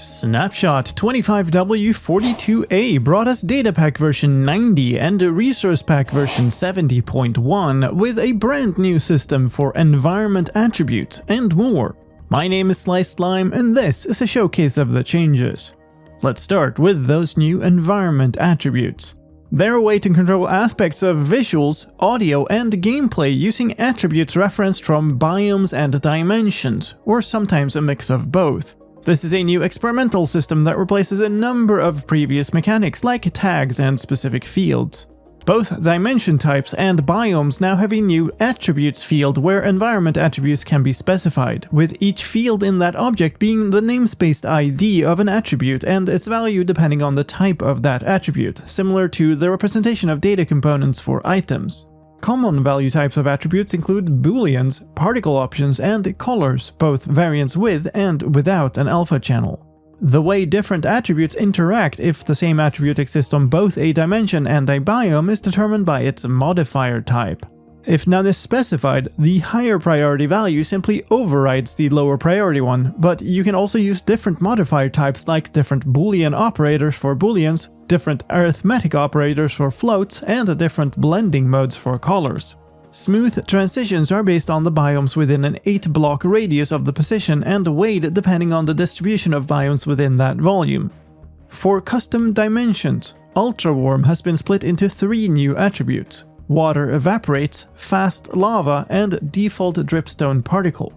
Snapshot 25W42A brought us data pack version 90 and resource pack version 70.1 with a brand new system for environment attributes and more. My name is Sliced Slime and this is a showcase of the changes. Let's start with those new environment attributes. They're a way to control aspects of visuals, audio, and gameplay using attributes referenced from biomes and dimensions, or sometimes a mix of both. This is a new experimental system that replaces a number of previous mechanics like tags and specific fields. Both dimension types and biomes now have a new attributes field where environment attributes can be specified, with each field in that object being the namespace ID of an attribute and its value depending on the type of that attribute, similar to the representation of data components for items. Common value types of attributes include booleans, particle options, and colors, both variants with and without an alpha channel. The way different attributes interact if the same attribute exists on both a dimension and a biome is determined by its modifier type. If none is specified, the higher priority value simply overrides the lower priority one, but you can also use different modifier types like different boolean operators for booleans, different arithmetic operators for floats, and different blending modes for colors. Smooth transitions are based on the biomes within an 8-block radius of the position and weighed depending on the distribution of biomes within that volume. For custom dimensions, Ultra Warm has been split into 3 new attributes: Water Evaporates, Fast Lava, and Default Dripstone Particle.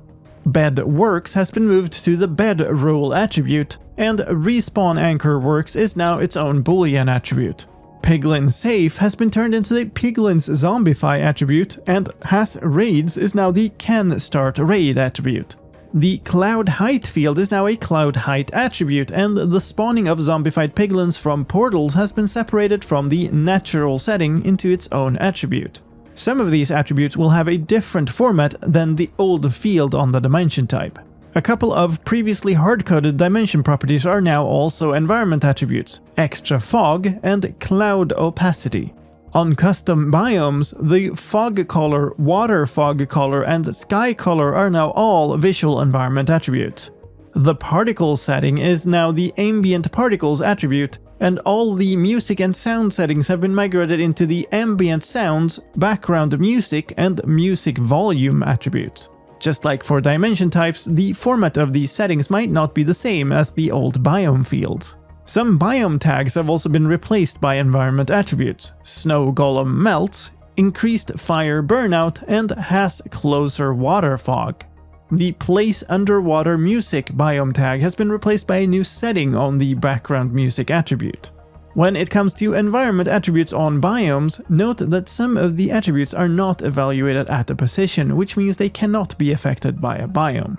Bed Works has been moved to the Bed Roll attribute, and Respawn Anchor Works is now its own boolean attribute. Piglin Safe has been turned into the Piglin's Zombify attribute, and Has Raids is now the Can Start Raid attribute. The Cloud Height field is now a Cloud Height attribute, and the spawning of zombified piglins from portals has been separated from the Natural setting into its own attribute. Some of these attributes will have a different format than the old field on the dimension type. A couple of previously hard-coded dimension properties are now also environment attributes: Extra Fog and Cloud Opacity. On custom biomes, the Fog Color, Water Fog Color, and Sky Color are now all visual environment attributes. The Particle setting is now the Ambient Particles attribute, and all the music and sound settings have been migrated into the Ambient Sounds, Background Music, and Music Volume attributes. Just like for dimension types, the format of these settings might not be the same as the old biome fields. Some biome tags have also been replaced by environment attributes: Snow Golem Melts, Increased Fire Burnout, and Has Closer Water Fog. The Place Underwater Music biome tag has been replaced by a new setting on the background music attribute. When it comes to environment attributes on biomes, note that some of the attributes are not evaluated at a position, which means they cannot be affected by a biome.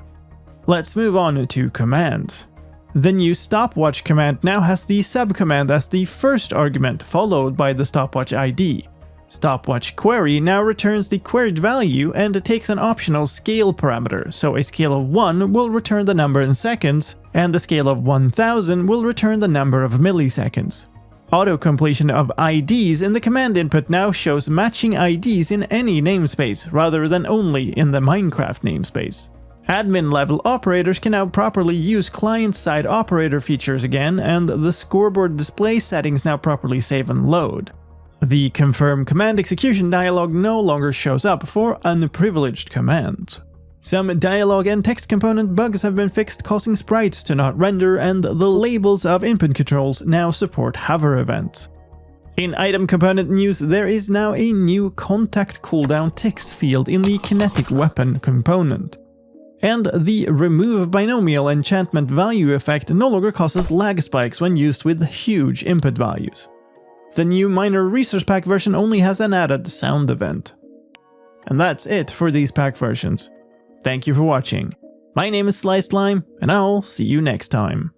Let's move on to commands. The new stopwatch command now has the subcommand as the first argument, followed by the stopwatch ID. Stopwatch query now returns the queried value and takes an optional scale parameter, so a scale of 1 will return the number in seconds, and a scale of 1000 will return the number of milliseconds. Auto-completion of IDs in the command input now shows matching IDs in any namespace, rather than only in the Minecraft namespace. Admin-level operators can now properly use client-side operator features again, and the scoreboard display settings now properly save and load. The confirm command execution dialog no longer shows up for unprivileged commands. Some dialogue and text component bugs have been fixed, causing sprites to not render, and the labels of input controls now support hover events. In item component news, there is now a new contact cooldown ticks field in the kinetic weapon component. And the remove binomial enchantment value effect no longer causes lag spikes when used with huge input values. The new minor resource pack version only has an added sound event. And that's it for these pack versions. Thank you for watching. My name is Sliced Slime, and I'll see you next time.